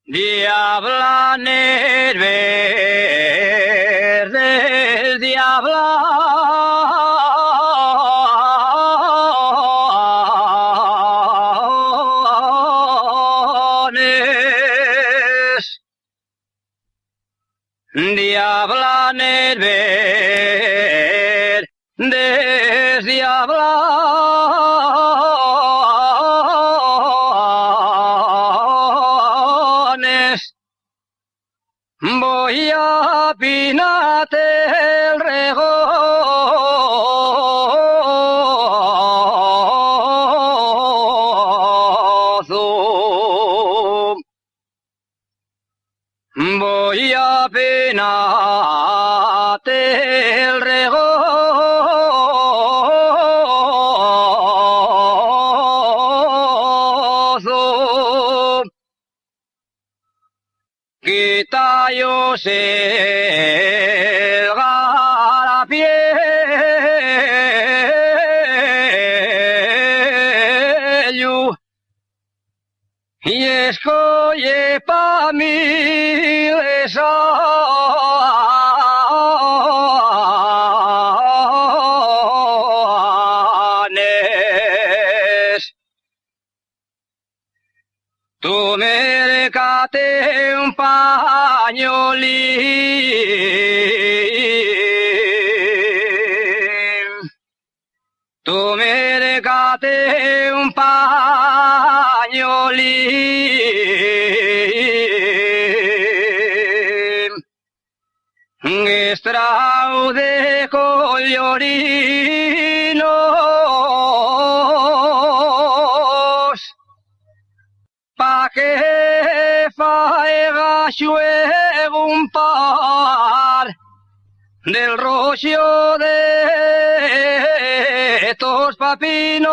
Diabla verde, diablanes, diablanes verdes, diablanes. Voy a pinarte el regozo. Voy a pinarte el regozo. Quitayos el garapiello y escolle pa' mí lesanes. Tu mercate un pañolín. Tu mercate un pañolín. Estrau de collorinos. Pa que faega xuego un par del rollo de estos papinos.